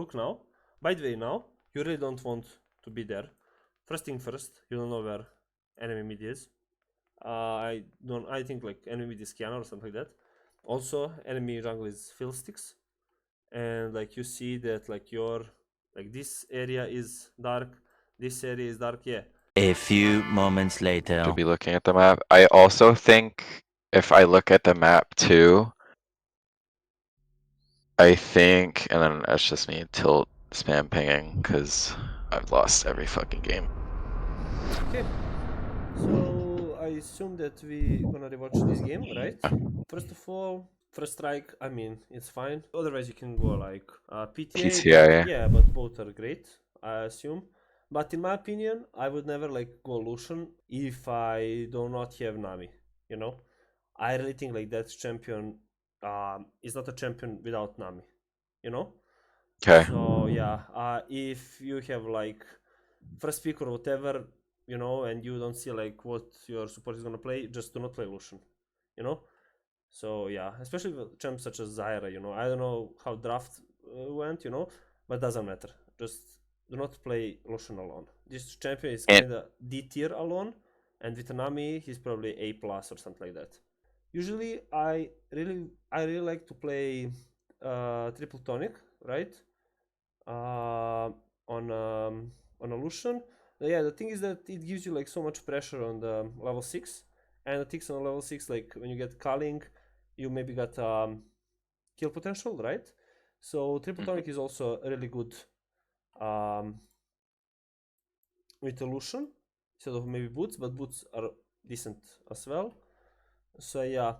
look now. By the way, now you really don't want to be there. First thing first, you don't know where enemy mid is. I think like enemy mid is Kiana or something like that. Also, enemy jungle is Fiddlesticks, and like you see that like this area is dark, this area is dark. Yeah. A few moments later. To be looking at the map. I also think if I look at the map too, I think, and then that's just me tilt spam pinging because I've lost every fucking game. Okay. So I assume that we gonna rewatch this game, right? First of all, first strike, I mean, it's fine. Otherwise, you can go like PTA. PTA. Yeah, but both are great, I assume. But in my opinion, I would never like go Lucian if I do not have Nami. You know, I really think like that champion is not a champion without Nami. You know. Okay. So yeah, if you have like first pick or whatever, you know, and you don't see like what your support is gonna play, just do not play Lucian, you know. So yeah, especially with champs such as Zyra, you know. I don't know how draft went, you know, but doesn't matter. Just do not play Lucian alone. This champion is kinda D tier alone, and with Nami, he's probably A plus or something like that. Usually, I really like to play triple tonic, right? On a Lucian. Yeah, the thing is that it gives you like so much pressure on the level 6, and the things on level 6, like when you get culling, you maybe got kill potential, right? So triple tonic is also really good with the Lucian instead of maybe boots, but boots are decent as well. So yeah,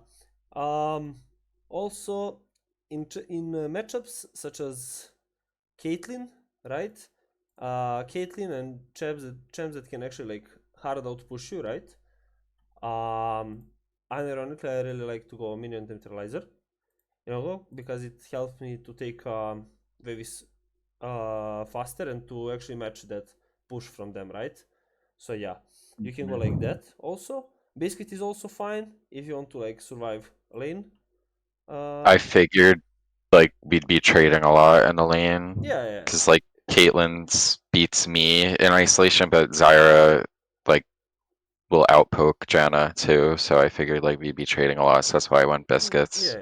also in matchups such as Caitlyn, right? Caitlyn and champs that can actually like hard out push you, right? Unironically, I really like to go minion neutralizer, you know, because it helps me to take waves faster and to actually match that push from them, right? So yeah, you can go like that. Also, biscuit is also fine if you want to like survive lane. I figured like we'd be trading a lot in the lane. Yeah. Because like Caitlyn's beats me in isolation, but Zyra like will outpoke Janna too. So I figured like we'd be trading a lot. So that's why I went biscuits.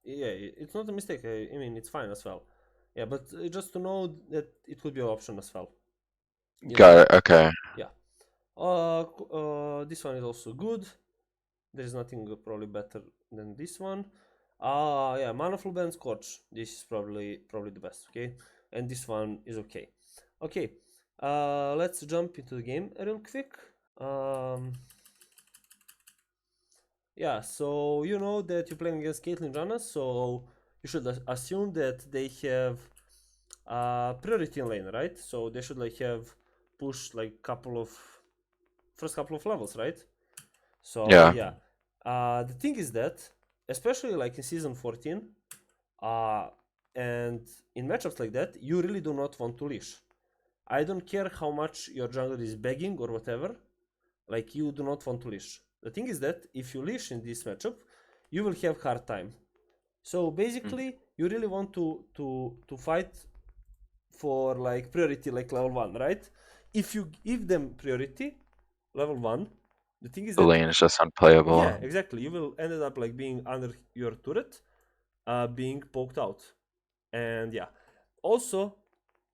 Yeah. It's not a mistake. I mean, it's fine as well. Yeah, but just to know that it could be an option as well. Got it. Okay. Yeah. This one is also good. There's nothing probably better than this one. Yeah, Mana Full Band Scorch. This is probably the best. Okay, and this one is okay. Okay, let's jump into the game real quick. Yeah, so you know that you're playing against Caitlyn Janna, so you should assume that they have priority in lane, right? So they should like have pushed like first couple of levels, right? So yeah. The thing is that, especially like in season 14, and in matchups like that, you really do not want to leash. I don't care how much your jungler is begging or whatever, like you do not want to leash. The thing is that if you leash in this matchup, you will have hard time. So basically, you really want to fight for like priority, like level 1, right? If you give them priority, level 1, the thing is The that lane is just unplayable. yeah, exactly. You will end up like being under your turret, being poked out, and yeah. Also,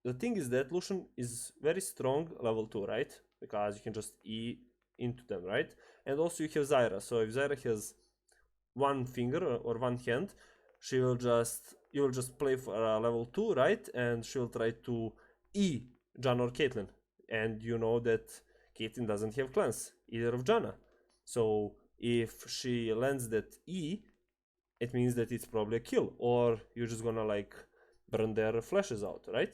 the thing is that Lucian is very strong level 2, right? Because you can just E into them, right? And also you have Zyra. So if Zyra has one finger or one hand, you will just play for level 2, right? And she will try to E Janna or Caitlyn. And you know that Caitlyn doesn't have cleanse, either of Janna. So if she lands that E, it means that it's probably a kill, or you're just gonna like burn their flashes out, right?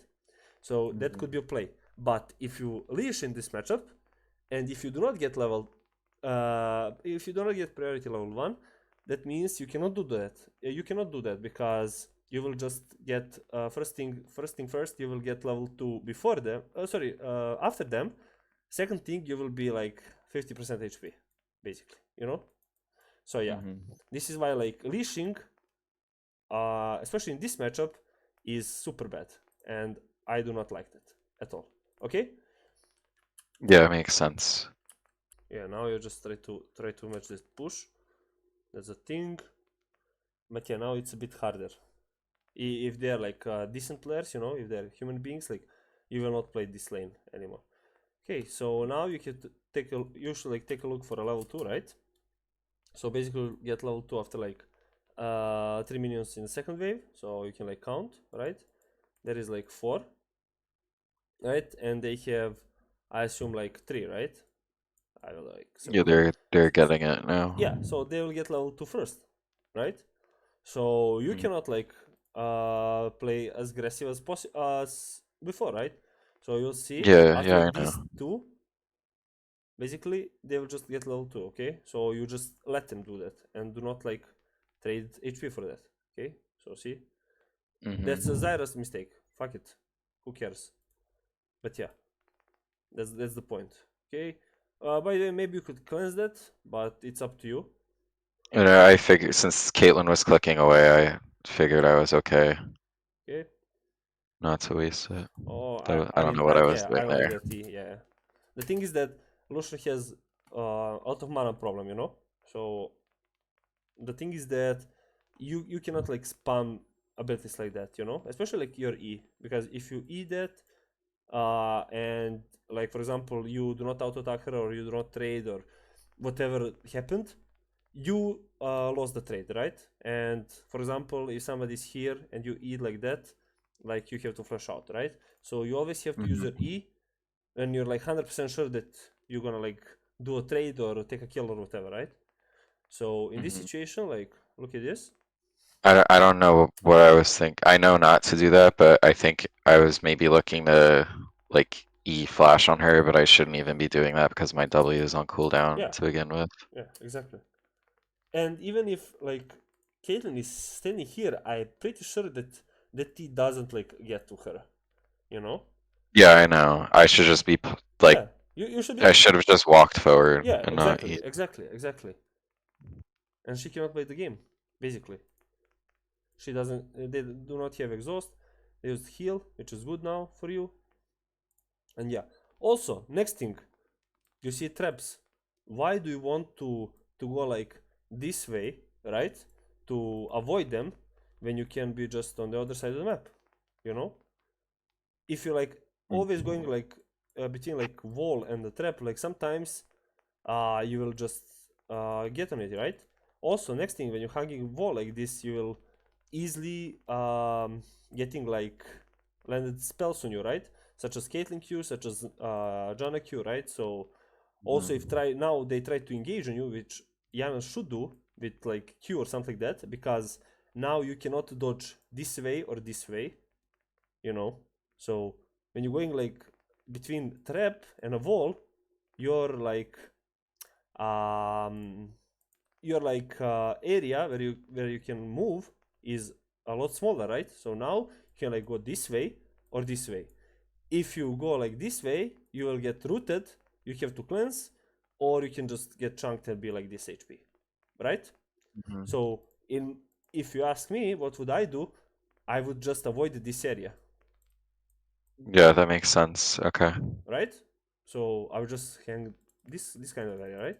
So that could be a play. But if you leash in this matchup, and if you do not get if you do not get priority level 1, that means you cannot do that. You cannot do that because you will just get first thing first. You will get level 2 before them. After them. Second thing, you will be like 50% HP, basically. You know. So yeah, this is why like leashing, especially in this matchup, is super bad. and I do not like that at all. Okay? Yeah, makes sense. Yeah, now you just try to match this push. That's a thing. But yeah, now it's a bit harder. If they're like decent players, you know, if they're human beings, like you will not play this lane anymore. Okay, so now you can you should like take a look for a level 2, right? So basically you'll get level 2 after like 3 minions in the second wave, so you can like count, right? There is like 4, right? And they have, I assume, like 3, right? I will like Yeah, circle. they're getting it now. Yeah, so they will get level 2 first, right? So you Mm. cannot like play as aggressive as possible as before, right? So you'll see Yeah, after I know. these 2, basically they will just get level 2. Okay, so you just let them do that and do not like trade HP for that. Okay, so see, that's a Mhm. Zyra's mistake. Fuck it, who cares? But yeah, that's the point. Okay, by the way, maybe you could cleanse that, but it's up to you. And I figured since Caitlyn was clicking away, I figured I was okay Okay. not to waste it. Oh, I I don't mean, know what I was yeah, doing I like there. that. Yeah. The thing is that Lucian has out of mana problem, you know. So the thing is that you cannot like spam abilities like that, you know, especially like your E, because if you E that and like for example you do not auto attack her or you do not trade or whatever happened, you lost the trade, right? And for example, if somebody's here and you E like that, like you have to flash out, right? So you always have to use your Mhm. E when you're like 100% sure that you're gonna like do a trade or take a kill or whatever, right? So in this Mhm. situation, like look at this. I don't know what I was think. I know not to do that, but I think I was maybe looking to like E flash on her, but I shouldn't even be doing that because my W is on cooldown Yeah, to begin with. yeah, exactly. And even if like Caitlyn is standing here, I'm pretty sure that the T doesn't like get to her, you know? Yeah, I know. I should just be like Yeah, you should be I like, should have just walked forward yeah, and not exactly, E. exactly. And she cannot play the game, basically. She doesn't, they do not have exhaust. They used heal, which is good now for you. And yeah, also, next thing, you see traps. Why do you want to go like this way, right? To avoid them when you can be just on the other side of the map, you know? If you're like always going like between like wall and the trap, like sometimes you will just get on it, right? Also, next thing, when you're hugging wall like this, you will easily getting like landed spells on you, right? Such as Caitlyn Q, such as Janna Q, right? So also, if they try to engage on you, which Yana should do with like Q or something like that, because now you cannot dodge this way or this way, you know. So when you're going like between trap and a wall, you're like um area where you can move is a lot smaller, right? So now you can like go this way or this way. If you go like this way, you will get rooted, you have to cleanse, or you can just get chunked and be like this HP, right? Mhm. So in if you ask me what would I do, I would just avoid this area, Yeah, that makes sense. Okay. right? So I would just hang this kind of area, right?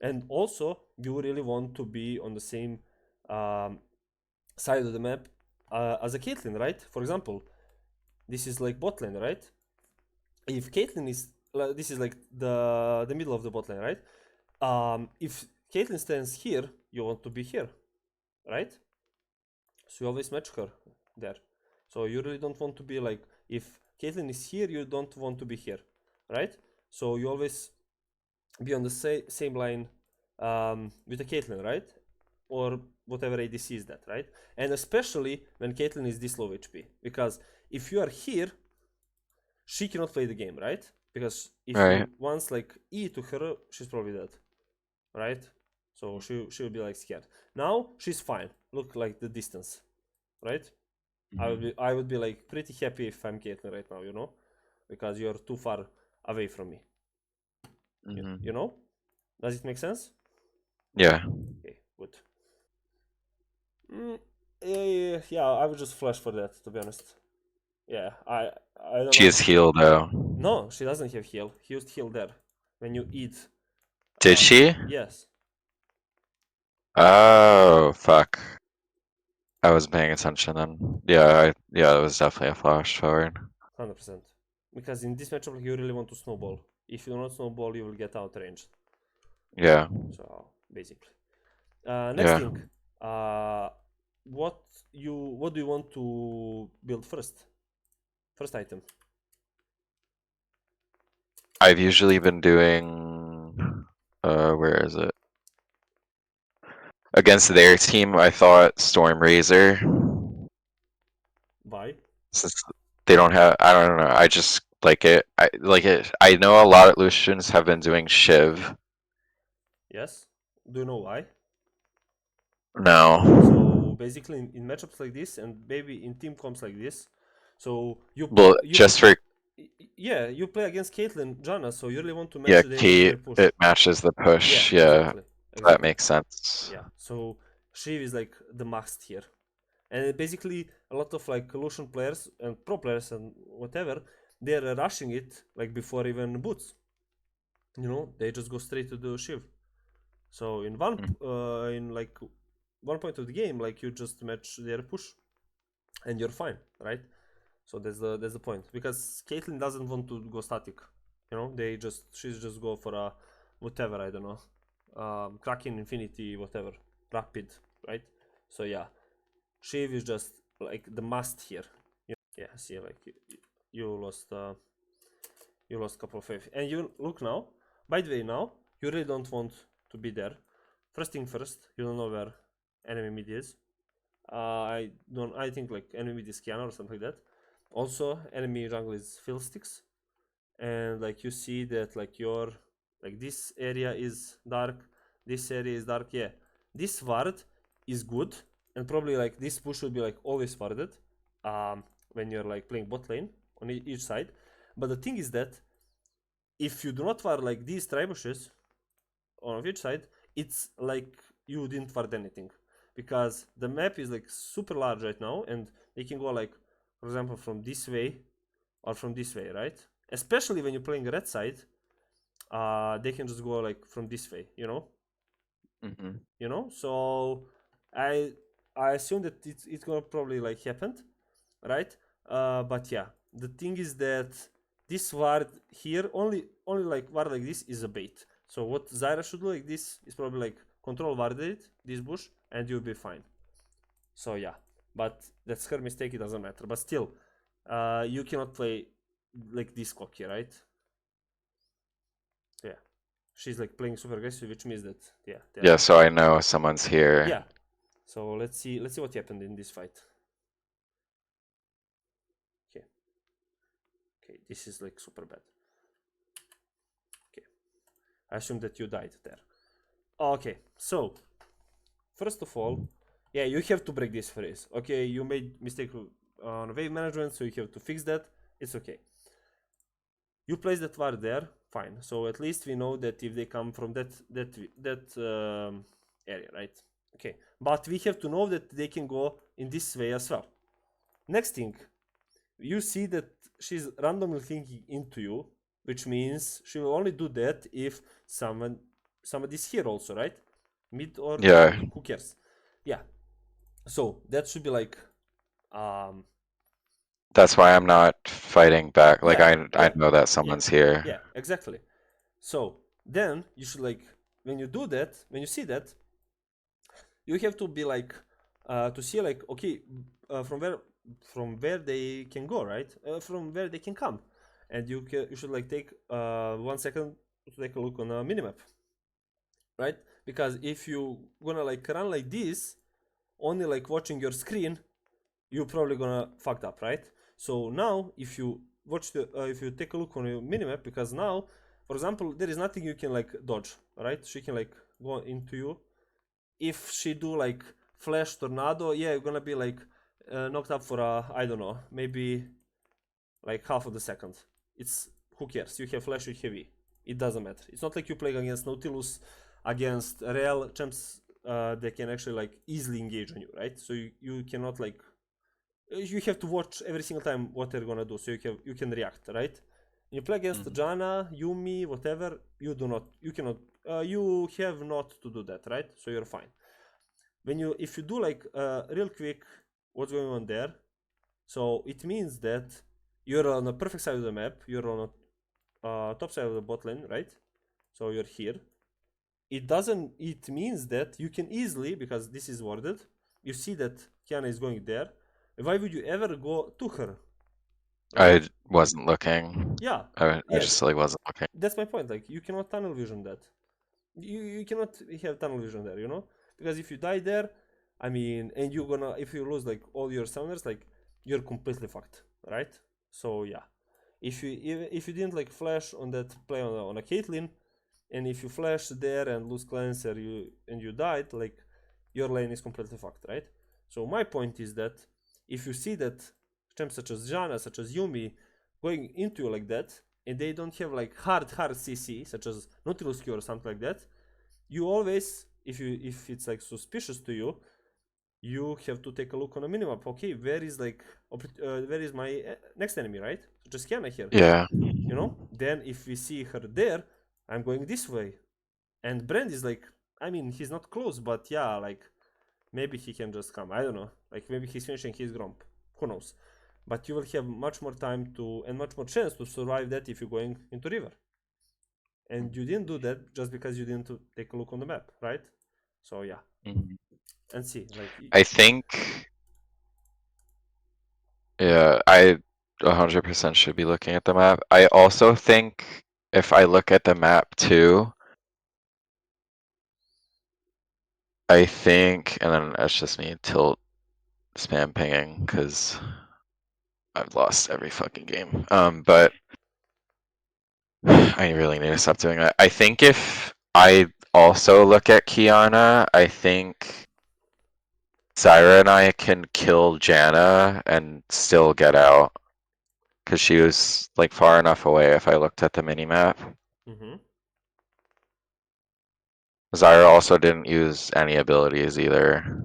And also you really want to be on the same um, side of the map as a Caitlyn, right? For example, this is like bot lane, right? If Caitlyn is this is like the middle of the bot lane, right? If Caitlyn stands here, you want to be here, right? So you always match her there. So you really don't want to be like, if Caitlyn is here, you don't want to be here, right? So you always be on the same line with the Caitlyn, right? Or whatever ADC is that, right? And especially when Caitlyn is this low HP, because if you are here, she cannot play the game, right? Because if Right. you once like E to her, she's probably dead, right? So she will be like scared. Now she's fine. Look like the distance, right? Mhm. I would be like pretty happy if I'm Caitlyn right now, you know, because you're too far away from me. You Mhm. know? Does it make sense? Yeah. Okay, good. Yeah, I would just flash for that, to be honest. Yeah, I don't She know. is healed though. No, she doesn't have heal. He used heal there when you eat. Did she? Yes, Oh, fuck. I wasn't paying attention then. Yeah, yeah, it was definitely a flash forward. 100%. Because in this matchup, like, you really want to snowball. If you do not snowball, you will get outranged. Yeah, So basically, next yeah. thing, what do you want to build first? First item. I've usually been doing, where is it? Against their team, I thought Storm Razor. Why? Since they don't have, I don't know, I just like it. I like it. I know a lot of Lucians have been doing Shiv. Yes. Do you know why? No. So basically, in matchups like this, and maybe in team comps like this, so Well, just for, yeah, you play against Caitlyn, Janna, so you really want to yeah, match their Kate, push. it matches the Yeah, push. Yeah, exactly. that Exactly. makes sense. Yeah. So Shiv is like the must here. And basically a lot of like Lucian players and pro players and whatever, they're rushing it like before even boots. You know, they just go straight to the Shiv. So in like one point of the game, like you just match their push and you're fine, right? So that's the point. Because Caitlyn doesn't want to go static. You know, she's just go for a whatever, I don't know. Kraken Infinity, whatever. Rapid, right? So yeah. Shiv is just like the must here. Yeah, see, like you lost a couple of faith, and you look now. By the way, now you really don't want to be there. First thing first, you don't know where enemy mid is. I don't. I think like enemy mid is Kiana or something like that. Also, enemy jungle is Fiddlesticks, and like you see that like this area is dark, this area is dark. Yeah, this ward is good, and probably like this push will be like always warded when you're like playing bot lane on each side. But the thing is that if you do not ward like these tribushes on each side, it's like you didn't ward anything, because the map is like super large right now, and they can go like, for example, from this way or from this way, right? Especially when you're playing red side, they can just go like from this way, Mm-hmm. So I assume that it's gonna probably like happen, right? But yeah, the thing is that this ward here, only like ward like this is a bait. So what Zyra should do like this is probably like control ward it, this bush, and you'll be fine. So yeah, but that's her mistake, it doesn't matter. But still, you cannot play like this cocky, right? Yeah, she's like playing super aggressive, which means that Yeah, so I know someone's here. yeah. So let's see what happened in this fight. Okay, this is like super bad. Okay, I assume that you died there. Okay, so first of all, yeah, you have to break this freeze. Okay, you made mistake on wave management, so you have to fix that. It's okay. You place that ward there, fine. So at least we know that if they come from that area, right? Okay, but we have to know that they can go in this way as well. Next thing, you see that she's randomly thinking into you, which means she will only do that if somebody's here also, right? Mid or Yeah. who cares? Yeah. So that should be like That's why I'm not fighting back. Like yeah, I know that someone's here. yeah, exactly. So then you should like, when you do that, when you see that, you have to be like to see like, okay, from where they can go, right? From where they can come, and you should like take 1 second to take a look on a minimap, right? Because if you gonna like run like this, only like watching your screen, you're probably gonna fucked up, right? So now if you if you take a look on your minimap, because now, for example, there is nothing you can like dodge, right? She can like go into you. If she do like flash tornado, yeah, you're gonna be like knocked up for I don't know, maybe like half of the second. It's, who cares? You have flash, you have E. It doesn't matter. It's not like you play against Nautilus, against real champs. They can actually like easily engage on you, right? So you cannot like you have to watch every single time what they're gonna do, so you can react, right? When you play against Janna, Yumi, whatever, you cannot, you have not to do that, right? So you're fine. If you do like real quick, what's going on there? So it means that you're on the perfect side of the map. You're on the top side of the bot lane, right? So you're here. It means that you can easily, because this is worded, you see that Kiana is going there. Why would you ever go to her? I wasn't looking. Yeah, I yeah. just like wasn't looking. That's my point. Like, you cannot tunnel vision that. You cannot have tunnel vision there, you know? Because if you die there, I mean, and you're gonna, if you lose like all your summoners, like, you're completely fucked, right? So yeah, if you didn't like flash on that play on a Caitlyn, and if you flash there and lose cleanser, you died, like, your lane is completely fucked, right? So my point is that if you see that champs such as Janna, such as Yumi, going into you like that, and they don't have like hard CC, such as Nautilus Q or something like that, you always, if it's like suspicious to you, you have to take a look on a minimap. Okay, where is my next enemy, right? Just Kiana here. Yeah. You know? Then if we see her there, I'm going this way. And Brand is like, I mean, he's not close, but yeah, like, maybe he can just come. I don't know. Like, maybe he's finishing his Gromp. Who knows? But you will have much more time and much more chance to survive that if you're going into river. And you didn't do that just because you didn't take a look on the map, right? So yeah. And see, like, I think, yeah, I 100% should be looking at the map. I also think if I look at the map too, I think, and then that's just me tilt spam pinging because I've lost every fucking game. But I really need to stop doing that. I think if I also look at Kiana, I think Zyra and I can kill Janna and still get out. Because she was like far enough away if I looked at the minimap. Zyra also didn't use any abilities either.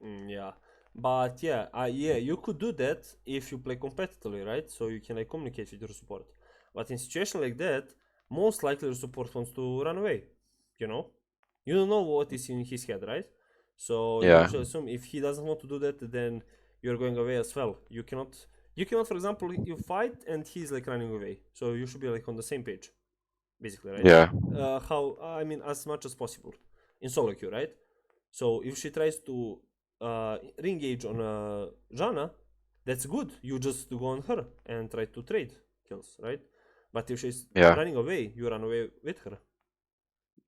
Yeah, but yeah, you could do that if you play competitively, right? So you can like communicate with your support. But in situation like that, most likely your support wants to run away. You know, you don't know what is in his head, right? So you Yeah. should assume if he doesn't want to do that, then you're going away as well. You cannot, for example, you fight and he's like running away. So you should be like on the same page, basically, right? Yeah. I mean, as much as possible in solo queue, right? So if she tries to re-engage on Janna, that's good. You just go on her and try to trade kills, right? But if she's running away, you run away with her,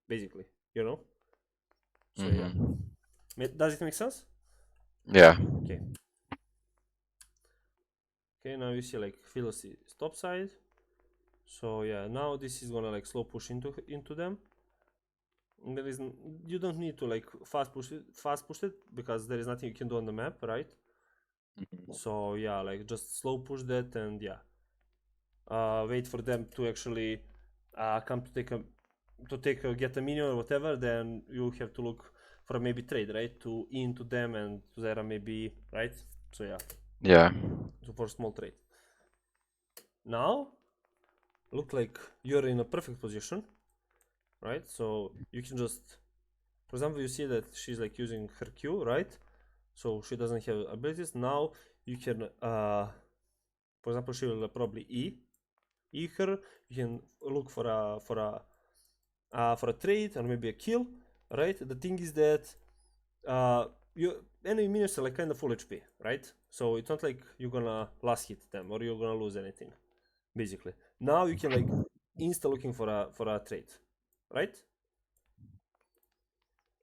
basically, you know? So yeah. Does it make sense? Yeah. Okay. Okay, now you see like Phyllis is top side. So yeah, now this is gonna like slow push into them. And you don't need to like fast push it because there is nothing you can do on the map, right? So yeah, like just slow push that and yeah, wait for them to actually come to get a minion or whatever. Then you have to look for maybe trade, right? To into them and to Zera maybe, right? So yeah. Yeah. So for small trade. Now, look like you're in a perfect position, right? So you can just, for example, you see that she's like using her Q, right? So she doesn't have abilities. Now you can, for example, she will probably E her. You can look for a trade or maybe a kill, right? The thing is that enemy minions are like kind of full HP, right? So it's not like you're gonna last hit them or you're gonna lose anything, basically. Now you can like insta looking for a trade, right?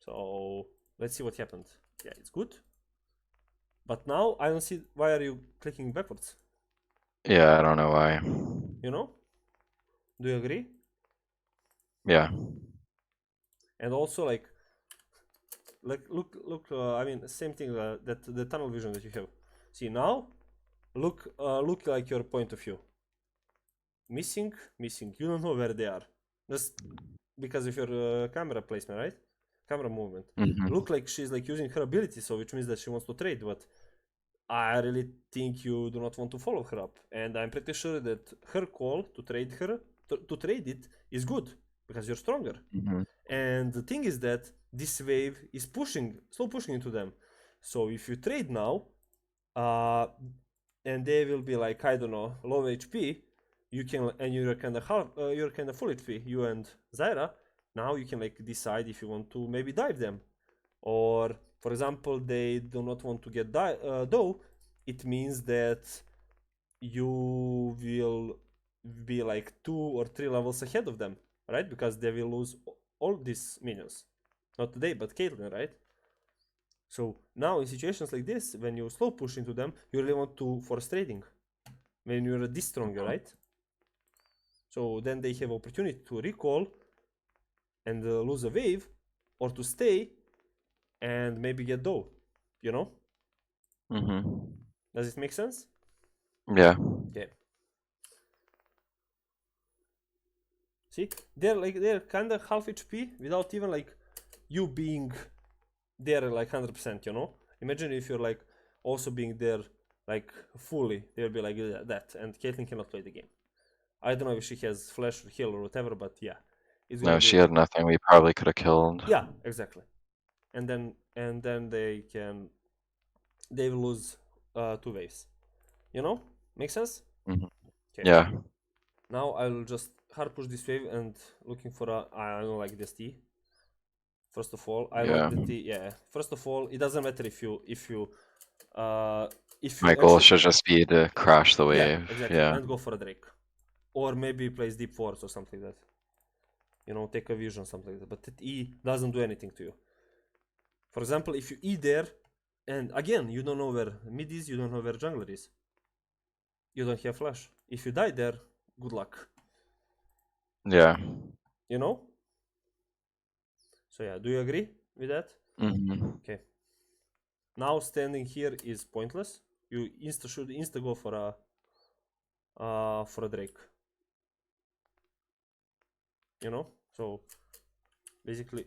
So let's see what happened. Yeah, it's good. But now I don't see why are you clicking backwards. Yeah, I don't know why. You know? Do you agree? Yeah. And also like look. I mean, same thing that the tunnel vision that you have. See now, look like your point of view. Missing. You don't know where they are, just because of your camera placement, right? Camera movement. Look like she's like using her ability, so which means that she wants to trade, but I really think you do not want to follow her up, and I'm pretty sure that her call to trade her to trade it is good because you're stronger. Mhm. And the thing is that this wave is slow pushing into them. So if you trade now, and they will be like, I don't know, low HP, you can, and you're kind of full HP, you and Zyra. Now you can like decide if you want to maybe dive them, or for example, they do not want to get though. It means that you will be like 2 or 3 levels ahead of them, right? Because they will lose all these minions. Not today, but Caitlyn, right? So now in situations like this, when you slow push into them, you really want to force trading. When you're this stronger, right? So then they have opportunity to recall and lose a wave, or to stay and maybe get though, you know? Mhm. Does it make sense? Yeah. Okay. See, they're kind of half HP without even like you being there like 100%, you know? Imagine if you're like also being there like fully, they'll be like that, and Caitlyn cannot play the game. I don't know if she has flash or heal or whatever, but yeah, it's gonna No, be she like, had nothing. We probably could have killed. yeah, exactly. And then they will lose 2 waves. You know? Make sense? Mhm. Okay. Yeah. Now I'll just hard push this wave and looking for a, I don't like this T. First of all, I like Yeah. the T. Yeah. First of all, it doesn't matter if you My goal actually, should just be to crash the yeah, wave. exactly, Yeah. and go for a Drake, or maybe place deep force or something like that. You know, take a vision, something like that. But that E doesn't do anything to you. For example, if you E there, and again, you don't know where mid is, you don't know where jungler is. You don't have flash. If you die there, good luck. Yeah. You know? So yeah, do you agree with that? Mhm. Okay. Now standing here is pointless. You should go for a Drake. You know? So basically,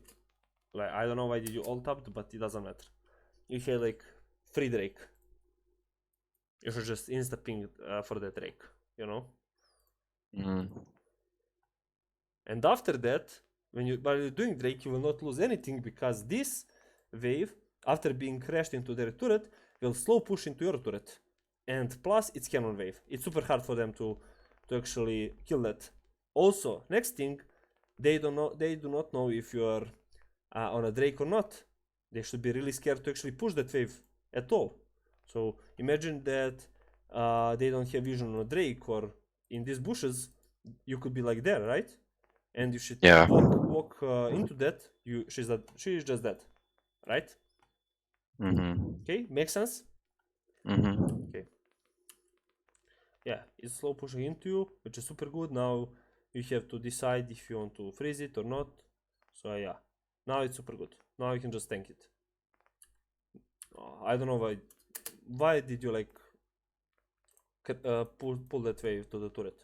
like, I don't know why did you all tapped, but it doesn't matter. You had like free Drake. You should just insta ping for the Drake. You know? Mhm. And after that, while you're doing Drake, you will not lose anything because this wave, after being crashed into their turret, will slow push into your turret. And plus, it's cannon wave. It's super hard for them to actually kill that. Also, next thing, they do not know if you are on a Drake or not. They should be really scared to actually push that wave at all. So imagine that they don't have vision on a Drake, or in these bushes, you could be like there, right? And you should Yeah. walk into that. She is just dead, right? Mhm. Okay, makes sense. Mhm. Okay, yeah, it's slow pushing into you, which is super good. Now you have to decide if you want to freeze it or not. So yeah, now it's super good. Now you can just tank it. I don't know why did you like pull that wave to the turret?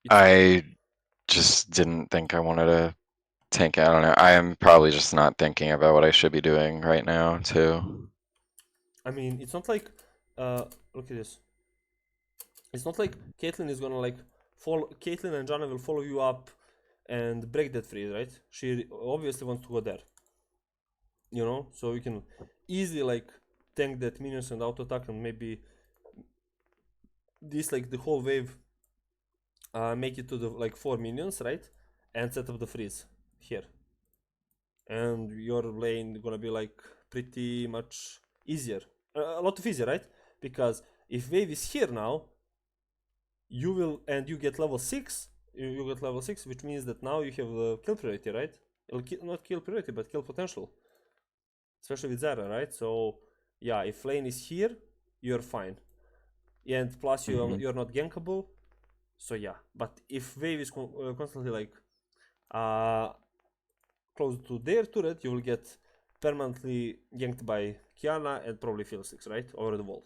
I just didn't think I wanted to tank it. I don't know. I am probably just not thinking about what I should be doing right now, too. I mean, it's not like look at this. It's not like Caitlyn is gonna like follow. Caitlyn and Janna will follow you up and break that freeze, right? She obviously wants to go there. You know, so you can easily like tank that minions and auto attack, and maybe this like the whole wave make it to the like 4 minions, right? And set up the freeze here. And your lane gonna be like pretty much easier. A lot of easier, right? Because if wave is here now, you will, and you get level 6, you get level 6, which means that now you have kill priority, right? Not kill priority, but kill potential. Especially with Zara, right? So yeah, if lane is here, you're fine. And plus you're not gankable. So yeah, but if wave is constantly like close to their turret, you will get permanently ganked by Kiana and probably Phil6, right? Over the wall.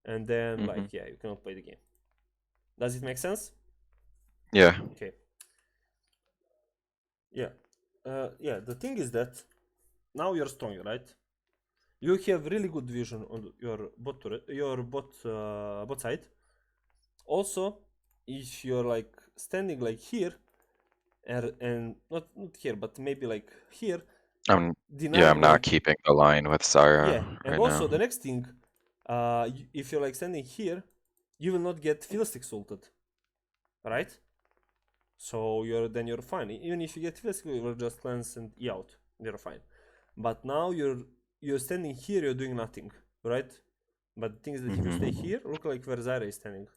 And then like, yeah, you cannot play the game. Does it make sense? Yeah. Okay. Yeah. Yeah, the thing is that now you're stronger, right? You have really good vision on your bot turret, your bot side. Also, if you're like standing like here, and not here, but maybe like here, I'm denying I'm not like keeping the line with yeah. Syra And right also now. the next thing, if you're like standing here, you will not get Fiddlesticks ulted, right? So you're fine. Even if you get Fiddlesticks, you will just cleanse and E out. You're fine. But now you're standing here, you're doing nothing, right? But the thing is that if you stay here, look like where Zyra is standing.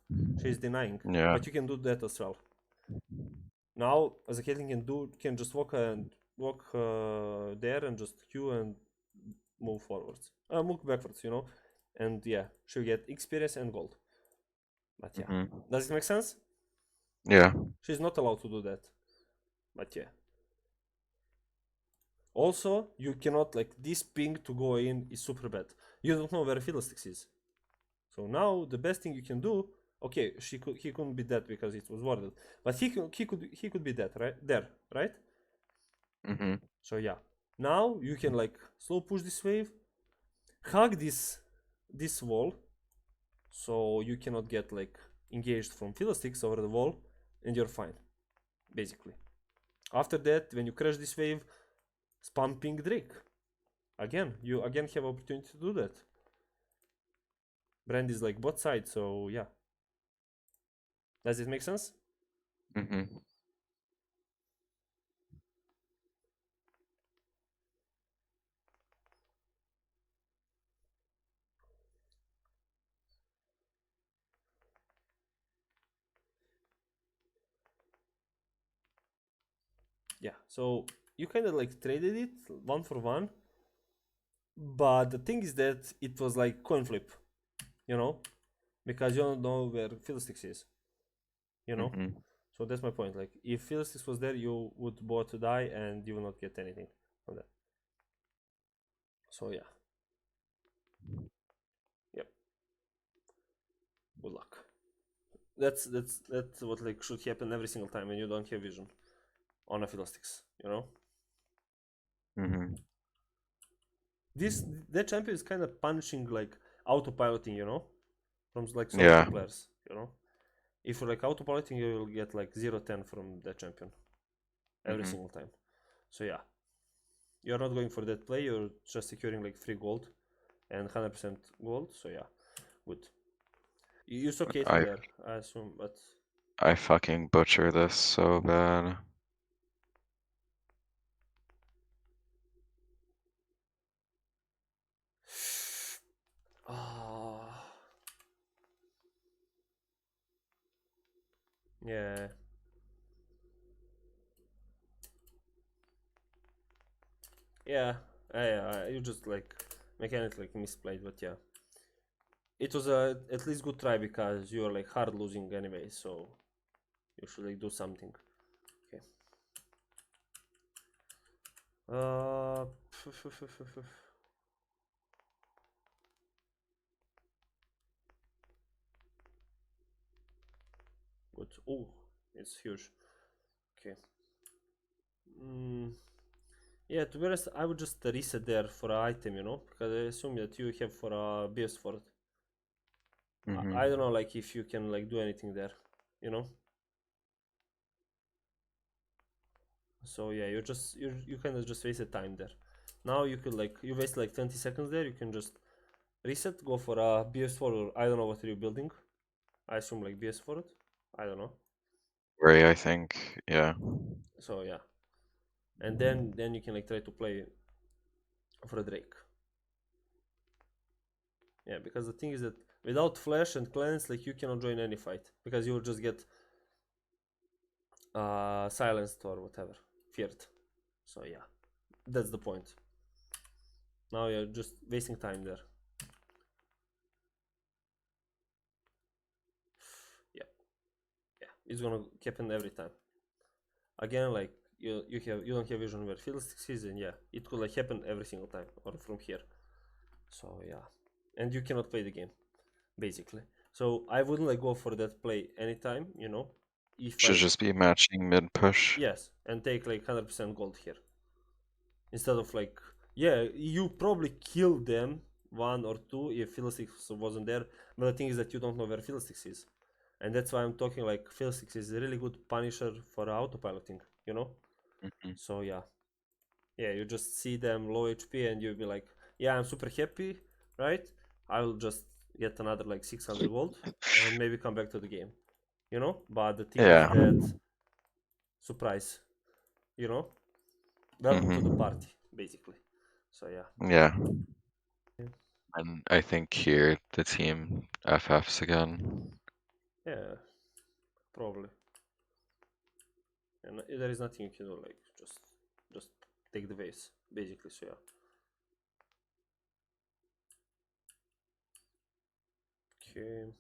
She's denying. Yeah. But you can do that as well. Now, as a Caitlyn can just walk there and just Q and move forwards. Move backwards, you know? And yeah, she'll get experience and gold. But yeah. Does it make sense? Yeah. She's not allowed to do that. But yeah. Also, you cannot, like, this ping to go in is super bad. You don't know where Fiddlesticks is. So now the best thing you can do, okay, he couldn't be dead because it was warded, but he could be dead, right? There, right? So yeah. Now you can like slow push this wave, hug this wall, so you cannot get like engaged from Fiddlesticks over the wall, and you're fine, basically. After that, when you crash this wave, spam ping Drake. Again, you again have opportunity to do that. Brand is like bot side, so yeah. Does it make sense? Yeah, so you kind of like traded it 1-for-1, but the thing is that it was like coin flip, you know, because you don't know where Fiddlesticks is, you know. So that's my point. Like, if Fiddlesticks was there, you would both die and you will not get anything from that. So yeah. Yep. Good luck. That's what like should happen every single time when you don't have vision on a Fiddlesticks, you know. That champion is kind of punishing like autopiloting, you know, from like solo Yeah. players, you know. If you're like autopiloting, you will get like 0-10 from that champion every single time. So yeah, you're not going for that play, you're just securing like free gold and 100% gold. So yeah, good. You saw Caitlyn there, I assume, but I fucking butcher this so bad. Yeah. You just like mechanically like misplayed, but yeah, it was a at least good try because you're like hard losing anyway, so you should like do something. Okay. Good. Oh, it's huge. Okay. Yeah, to be honest, I would just reset there for an item, you know, because I assume that you have for a BS fort. I don't know, like if you can like do anything there, you know. So yeah, you kind of just wasted time there. Now you could like you waste like 20 seconds there. You can just reset, go for a BS fort, or I don't know what are you building. I assume like BS fort. I don't know. Ray, I think. Yeah. So yeah, and then you can like try to play for a Drake. Yeah, because the thing is that without flash and cleanse, like you cannot join any fight because you will just get silenced or whatever, feared. So yeah, that's the point. Now you're just wasting time there. Yeah, it's gonna happen every time. Again, like you don't have vision where Fiddlesticks is, and yeah, it could like happen every single time or from here. So yeah, and you cannot play the game basically. So I wouldn't like go for that play anytime, you know. If Should just be matching mid push. yes, and take like 100% gold here instead of like yeah, you probably killed them one or two if Fiddlesticks wasn't there. But the thing is that you don't know where Fiddlesticks is, and that's why I'm talking like Fiddlesticks is a really good punisher for autopiloting, you know. Mhm. So yeah, you just see them low HP and you'll be like, yeah, I'm super happy, right? I will just get another like 600 gold and maybe come back to the game, you know. But the thing is Yeah. that surprise, you know, welcome to the Mhm. party, basically. So yeah. Yeah. Yeah. And I think here the team FFs again. Yeah, probably. And there is nothing you can do, like just take the waves, basically. So yeah. Okay.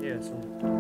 Yeah, so